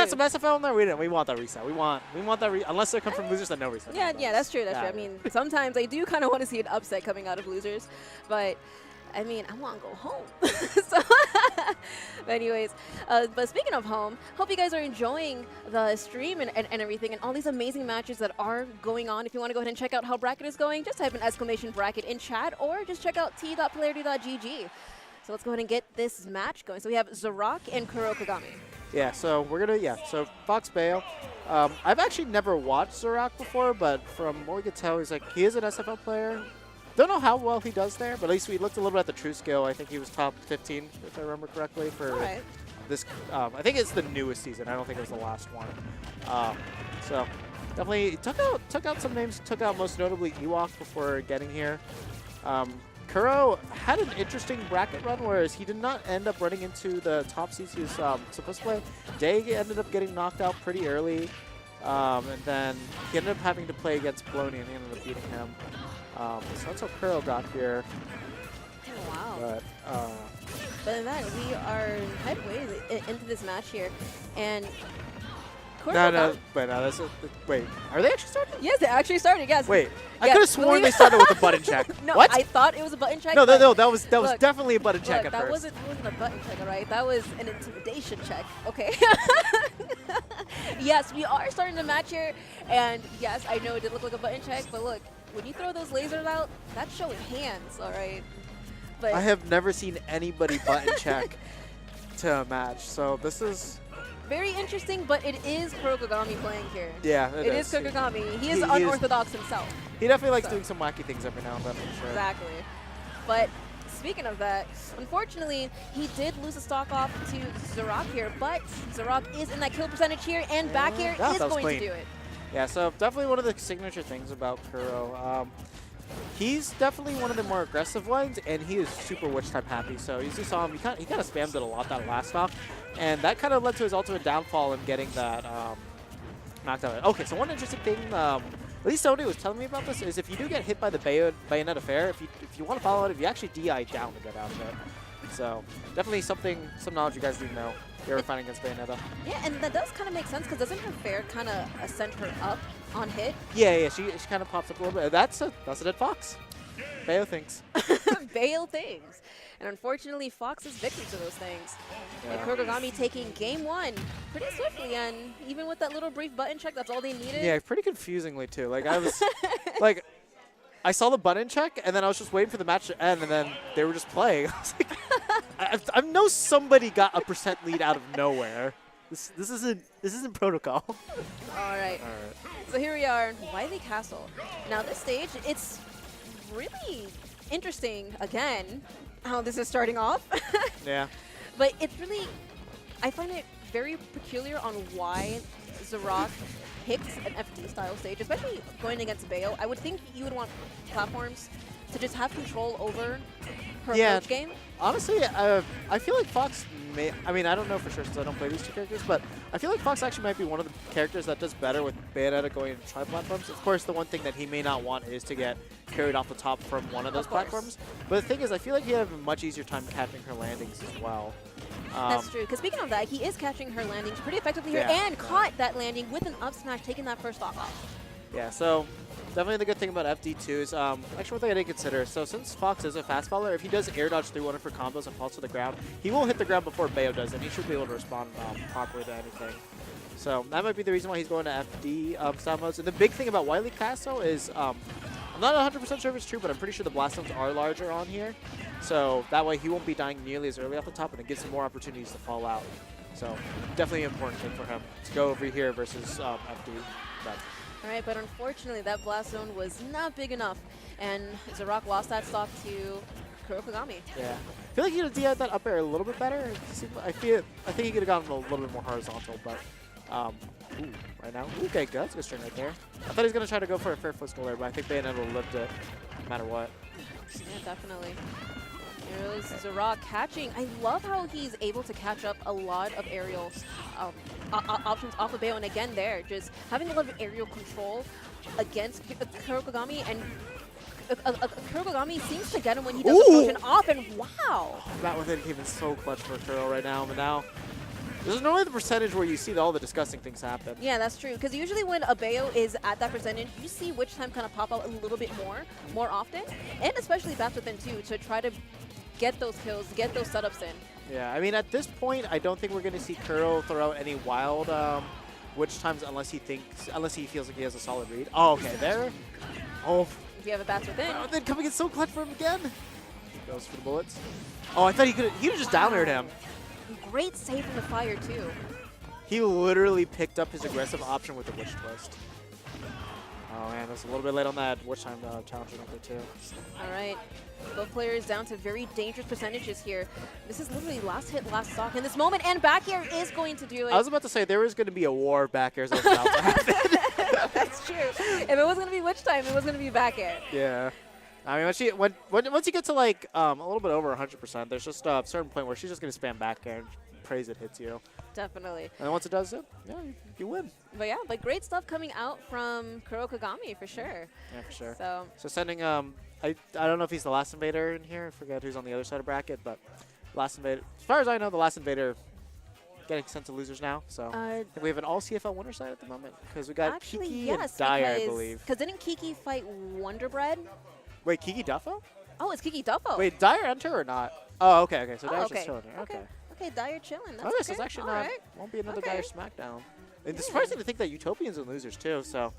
get some SFL in there? We want that reset. We want that unless they come from losers, then no reset. Yeah, that's true. That's true. I mean, sometimes I do kind of want to see an upset coming out of losers, but I mean, I want to go home. So, but anyways, but speaking of home, hope you guys are enjoying the stream and everything and all these amazing matches that are going on. If you want to go ahead and check out how bracket is going, just type an exclamation bracket in chat or just check out t.polarity.gg. So let's go ahead and get this match going. So we have Zurak and Kurokagami. Yeah, so we're going to, so Fox Bayo. I've actually never watched Zurak before, but from what we could tell, he is an SFL player. Don't know how well he does there, but at least we looked a little bit at the true skill. I think he was top 15, if I remember correctly, for this. I think it's the newest season. I don't think it was the last one. So definitely took out some names, took out most notably Ewok before getting here. Kuro had an interesting bracket run, whereas he did not end up running into the top seeds he was supposed to play. Day ended up getting knocked out pretty early, and then he ended up having to play against Bloney, and he ended up beating him. So that's how Kuro got here. Oh, wow. But in that, we are headways into this match here, and wait, are they actually started? Yes, they actually started. Yes. Wait, I could have sworn they started with a button check. No, what? I thought it was a button check. No, that was definitely a button check at that first. That wasn't a button check, all right? That was an intimidation check. Okay. Yes, we are starting the match here, and yes, I know it did look like a button check, but look, when you throw those lasers out, that's showing hands, all right? But I have never seen anybody button check to a match, so this is very interesting, but it is Kurokagami playing here. Yeah, it is Kurokagami. He is unorthodox himself. He definitely likes doing some wacky things every now and then, for sure. Exactly. But speaking of that, unfortunately, he did lose a stock off to Zurak here, but Zurak is in that kill percentage here, and back here is going to do it. Yeah, so definitely one of the signature things about Kuro. He's definitely one of the more aggressive ones, and he is super witch type happy. So you saw him, he kind of spammed it a lot that last stock, and that kind of led to his ultimate downfall and getting that knocked out. Okay, so one interesting thing, at least Sony was telling me about this, is if you do get hit by the Bayonetta fair, if you want to follow it, if you actually DI down to get out of it. So definitely some knowledge you guys need to know. They were fighting against Bayonetta. Yeah, and that does kind of make sense, because doesn't her fair kind of send her up on hit? Yeah, she kind of pops up a little bit. That's a dead Fox. Bayo thinks. Bayo thinks. And unfortunately, Fox is victim to those things. Yeah. And Kurokagami taking game one pretty swiftly, and even with that little brief button check, that's all they needed. Yeah, pretty confusingly too. Like I was, like, I saw the button check, and then I was just waiting for the match to end, and then they were just playing. I was like, I know somebody got a % lead out of nowhere. This isn't protocol. All right. So here we are, Wily Castle. Now this stage, it's really interesting again how this is starting off. Yeah. But it's really, I find it very peculiar on why Zurak picks an FD style stage, especially going against Bayo. I would think you would want platforms to just have control over her approach game. Honestly, I feel like Fox may, I mean, I don't know for sure since I don't play these two characters, but I feel like Fox actually might be one of the characters that does better with Bayonetta going into tri-platforms. Of course, the one thing that he may not want is to get carried off the top from one of those platforms. But the thing is, I feel like he have a much easier time catching her landings as well. That's true, because speaking of that, he is catching her landings pretty effectively here, and caught that landing with an up smash, taking that first stock off. Yeah, so definitely the good thing about FD2 is, actually one thing I didn't consider, so since Fox is a fast faller, if he does air dodge through one of her combos and falls to the ground, he will hit the ground before Bayo does, and he should be able to respond properly to anything. So that might be the reason why he's going to FD style modes. And the big thing about Wily Castle is, I'm not 100% sure if it's true, but I'm pretty sure the blast zones are larger on here. So that way he won't be dying nearly as early off the top, and it gives him more opportunities to fall out. So definitely an important thing for him to go over here versus FD. All right, but unfortunately that blast zone was not big enough, and Zurak lost that stock to Kurokagami. Yeah, I feel like he could have DI'd that up air a little bit better. I think he could have gotten a little bit more horizontal, but ooh, right now, okay, good. That's a good string right there. I thought he was gonna try to go for a fair footstool there, but I think Bayonetta will lift it no matter what. Yeah, definitely. Here is Zurak catching. I love how he's able to catch up a lot of aerial options off of Bayo, and again there, just having a lot of aerial control against Kurokagami, and Kurokagami seems to get him when he does the potion off, and wow! That with it came in so clutch for Kuro right now, but now There's no other percentage where you see all the disgusting things happen. Yeah, that's true. Because usually when a Bayo is at that percentage, you see Witch Time kind of pop out a little bit more often. And especially Bats Within too, to try to get those kills, get those setups in. Yeah, I mean, at this point, I don't think we're going to see Kuro throw out any wild Witch Times unless he feels like he has a solid read. Oh, okay, there. Oh. If you have a Bats Within. Oh, then coming in so clutch for him again. Goes for the bullets. Oh, I thought he could just down-aired him. Great save from the fire, too. He literally picked up his aggressive option with the Witch Twist. Oh, man, that's a little bit late on that Witch Time challenge number 2. All right. Both players down to very dangerous percentages here. This is literally last hit, last stock in this moment, and back air is going to do it. I was about to say there was going to be a war of back airs that was about to happen. That's true. If it was going to be Witch Time, it was going to be back air. Yeah. I mean, once you get to like a little bit over 100%, there's just a certain point where she's just going to spam back air and praise it hits you. Definitely. And once it does it, yeah, you win. But yeah, but great stuff coming out from Kurokagami for sure. Yeah, for sure. So sending I don't know if he's the last invader in here. I forget who's on the other side of bracket, but last invader. As far as I know, the last invader getting sent to losers now. So I think we have an all CFL winner side at the moment because we got actually, Kiki yes, and Dyer, I believe. Because didn't Kiki fight Wonder Bread? Wait, Kiki Duffo? Oh, it's Kiki Duffo. Wait, Dyer enter or not? Oh, okay. So Dyer's okay. just chilling here. Okay. Okay, Dyer chilling. That's okay. okay. So it's actually All not. right. Won't be another Okay. Dyer Smackdown. And it's surprising to think that Utopian's in losers too. So